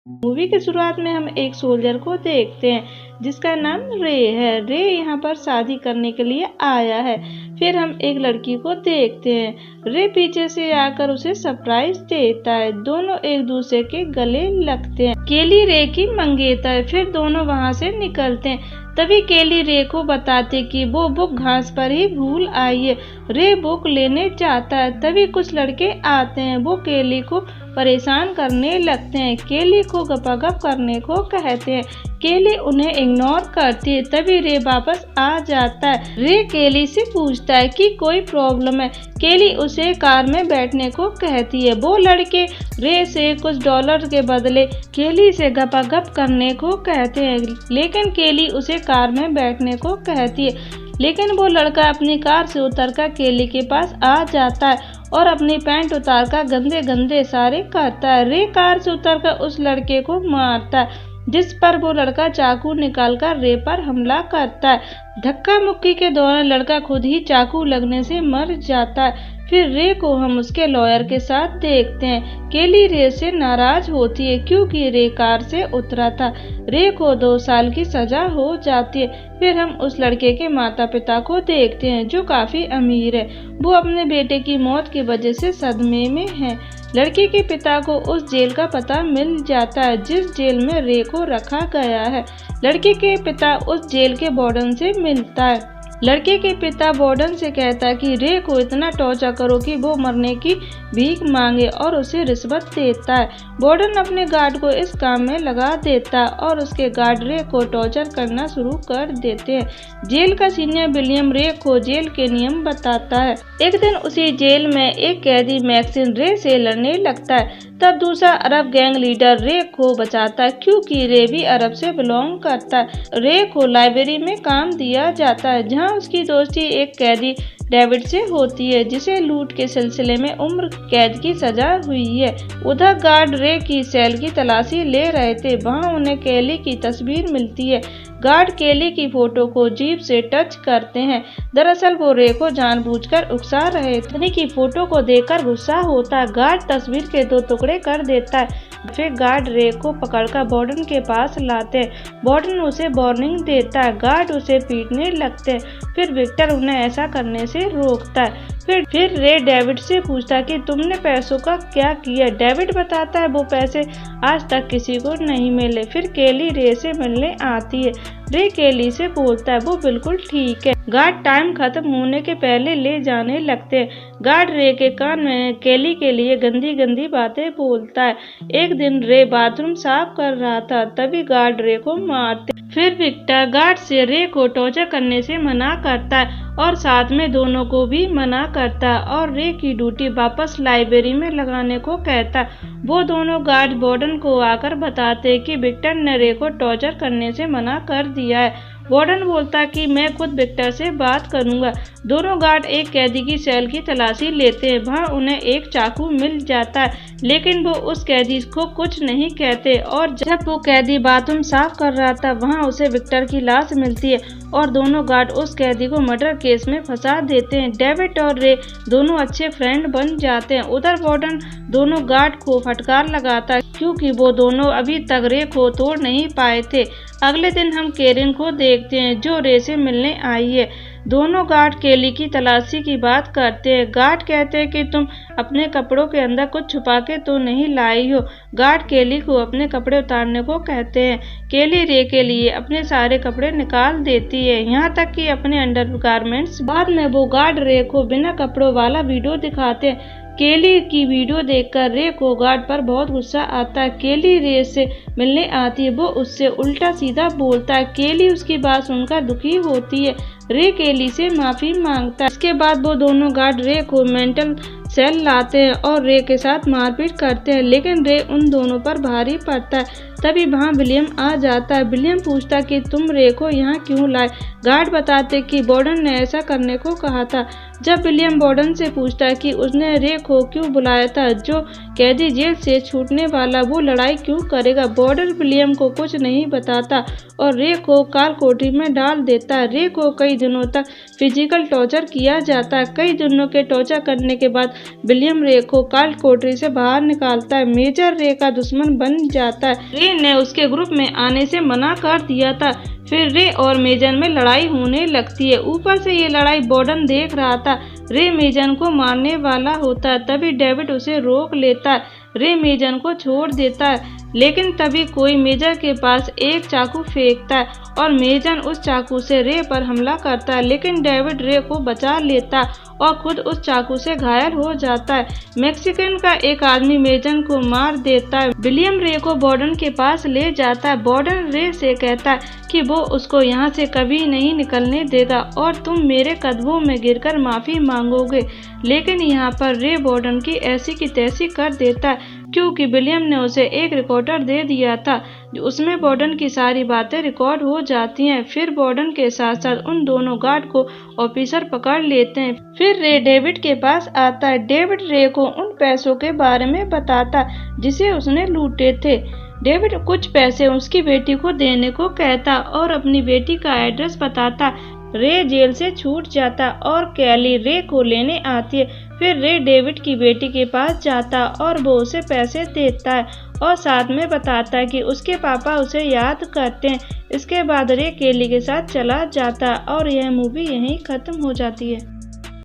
Movie की शुरुआत में हम एक सोल्जर को देखते हैं जिसका नाम रे है। रे यहाँ पर शादी करने के लिए आया है। फिर हम एक लड़की को देखते हैं। रे पीछे से आकर उसे सरप्राइज देता है। दोनों एक दूसरे के गले लगते हैं। केली रे की मंगेतर है। फिर दोनों वहाँ से निकलते हैं। तभी केली रे को बताते कि वो बुक घास पर ही भूल आई है। रे बुक लेने जाता है। तभी कुछ लड़के आते हैं। वो केली को परेशान करने लगते हैं। केली को गपागप करने को कहते हैं। केली उन्हें इग्नोर करती है। तभी रे वापस आ जाता है। रे केली से पूछता है कि कोई प्रॉब्लम है। केली उसे कार में बैठने को कहती है। वो लड़के रे से कुछ डॉलर के बदले केली से गपागप करने को कहते हैं, लेकिन केली उसे कार में बैठने को कहती है। लेकिन वो लड़का अपनी कार से उतरकर केली के पास आ जाता है और अपनी पैंट उतारकर गंदे गंदे इशारे करता है। रे कार से उतरकर उस लड़के को मारता है, जिस पर वो लड़का चाकू निकालकर रे पर हमला करता है। धक्का मुक्की के दौरान लड़का खुद ही चाकू लगने से मर जाता है। फिर रे को हम उसके लॉयर के साथ देखते हैं। केली रे से नाराज होती है क्योंकि रे कार से उतरा था। रे को 2 साल की सजा हो जाती है। फिर हम उस लड़के के माता पिता को देखते हैं जो काफी अमीर है। वो अपने बेटे की मौत की वजह से सदमे में है। लड़के के पिता को उस जेल का पता मिल जाता है जिस जेल में रे को रखा गया है। लड़के के पिता उस जेल के वार्डन से मिलता है। लड़के के पिता वार्डन से कहता है कि रे को इतना टॉर्चर करो कि वो मरने की भीख मांगे और उसे रिश्वत देता है। वार्डन अपने गार्ड को इस काम में लगा देता है और उसके गार्ड रे को टॉर्चर करना शुरू कर देते हैं। जेल का सीनियर विलियम रे को जेल के नियम बताता है। एक दिन उसी जेल में एक कैदी मैक्सिन रे से लड़ने लगता है। तब दूसरा अरब गैंग लीडर रे को बचाता है क्योंकि रे भी अरब से बिलोंग करता है। रे को लाइब्रेरी में काम दिया जाता है जहां उसकी दोस्ती एक कैदी डेविड से होती है जिसे लूट के सिलसिले में उम्र कैद की सजा हुई है। उधर गार्ड रे की सेल की तलाशी ले रहे थे। वहां उन्हें केली की तस्वीर मिलती है। गार्ड केली की फोटो को जीभ से टच करते हैं। दरअसल वो रे को जानबूझकर उकसा रहे थे। पत्नी की फोटो को देखकर गुस्सा होता है। गार्ड तस्वीर के 2 टुकड़े कर देता है। फिर गार्ड रे को पकड़कर वार्डन के पास लाते हैं। वार्डन उसे वार्निंग देता है। गार्ड उसे पीटने लगते हैं। फिर विक्टर उन्हें ऐसा करने से रोकता है। फिर रे डेविड से पूछता है कि तुमने पैसों का क्या किया। डेविड बताता है वो पैसे आज तक किसी को नहीं मिले। फिर केली रे से मिलने आती है। रे केली से बोलता है वो बिल्कुल ठीक है। गार्ड टाइम खत्म होने के पहले ले जाने लगते हैं। गार्ड रे के कान में केली के लिए गंदी गंदी बातें बोलता है। एक दिन रे बाथरूम साफ कर रहा था, तभी गार्ड रे को मारते। फिर विक्टर गार्ड से रे को टॉर्चर करने से मना करता है और साथ में दोनों को भी मना करता है और रे की ड्यूटी वापस लाइब्रेरी में लगाने को कहता है। वो दोनों गार्ड वार्डन को आकर बताते कि विक्टर ने रे को टॉर्चर करने से मना कर दिया है। वार्डन बोलता कि मैं खुद विक्टर से बात करूंगा। दोनों गार्ड एक कैदी की सेल की तलाशी लेते हैं। वहां उन्हें एक चाकू मिल जाता है, लेकिन वो उस कैदी को कुछ नहीं कहते। और जब वो कैदी बाथरूम साफ कर रहा था वहां उसे विक्टर की लाश मिलती है और दोनों गार्ड उस कैदी को मर्डर केस में फंसा देते हैं। डेविड और रे दोनों अच्छे फ्रेंड बन जाते हैं। उधर वार्डन दोनों गार्ड को फटकार लगाता है क्योंकि वो दोनों अभी तक रे को तोड़ नहीं पाए थे। अगले दिन हम केरिन को देखते हैं जो रे से मिलने आई है। दोनों गार्ड केली की तलाशी की बात करते हैं। गार्ड कहते हैं कि तुम अपने कपड़ों के अंदर कुछ छुपा के तो नहीं लाई हो। गार्ड केली को अपने कपड़े उतारने को कहते हैं। केली रे के लिए अपने सारे कपड़े निकाल देती है, यहाँ तक कि अपने अंडरगारमेंट्स। बाद में वो गार्ड रे को बिना कपड़ों वाला वीडियो दिखाते हैं। केली की वीडियो देखकर रे को गार्ड पर बहुत गुस्सा आता है। केली रे से मिलने आती है। वो उससे उल्टा सीधा बोलता है। केली उसकी बात सुनकर दुखी होती है। रे केली से माफी मांगता है। इसके बाद वो दोनों गार्ड रे को मेंटल सेल लाते हैं और रे के साथ मारपीट करते हैं, लेकिन रे उन दोनों पर भारी पड़ता है। तभी वहाँ विलियम आ जाता है। विलियम पूछता कि तुम रे को यहाँ क्यों लाए। गार्ड बताते कि वार्डन ने ऐसा करने को कहा था। जब विलियम वार्डन से पूछता है कि उसने रे को क्यों बुलाया था, जो कैदी जेल से छूटने वाला, वो लड़ाई क्यों करेगा, वार्डन विलियम को कुछ नहीं बताता और रे को काल कोठरी में डाल देता है। रे को कई दिनों तक फिजिकल टॉर्चर किया जाता है। कई दिनों के टॉर्चर करने के बाद विलियम रे को काल्ट कोठरी से बाहर निकालता है। मेजर रे का दुश्मन बन जाता है। रे ने उसके ग्रुप में आने से मना कर दिया था। फिर रे और मेजर में लड़ाई होने लगती है। ऊपर से ये लड़ाई बॉर्डन देख रहा था। रे मेजर को मारने वाला होता है, तभी डेविड उसे रोक लेता है। रे मेजर को छोड़ देता है, लेकिन तभी कोई मेजर के पास एक चाकू फेंकता है और मेजर उस चाकू से रे पर हमला करता है, लेकिन डेविड रे को बचा लेता है और खुद उस चाकू से घायल हो जाता है। मैक्सिकन का एक आदमी मेजर को मार देता है। विलियम रे को बॉर्डन के पास ले जाता है। बॉर्डन रे से कहता है कि वो उसको यहाँ से कभी नहीं निकलने देगा और तुम मेरे कदमों में गिरकर माफी मांगोगे। लेकिन यहाँ पर रे बॉर्डन की ऐसी की तैसी कर देता है, क्योंकि विलियम ने उसे एक रिकॉर्डर दे दिया था, उसमें बॉर्डन की सारी बातें रिकॉर्ड हो जाती हैं। फिर बॉर्डन के साथ साथ उन दोनों गार्ड को ऑफिसर पकड़ लेते हैं। फिर रे डेविड के पास आता है। डेविड रे को उन पैसों के बारे में बताता जिसे उसने लूटे थे। डेविड कुछ पैसे उसकी बेटी को देने को कहता और अपनी बेटी का एड्रेस बताता। रे जेल से छूट जाता और कैली रे को लेने आती है। फिर रे डेविड की बेटी के पास जाता और वो उसे पैसे देता है और साथ में बताता है कि उसके पापा उसे याद करते हैं। इसके बाद रे कैली के साथ चला जाता और यह मूवी यहीं खत्म हो जाती है।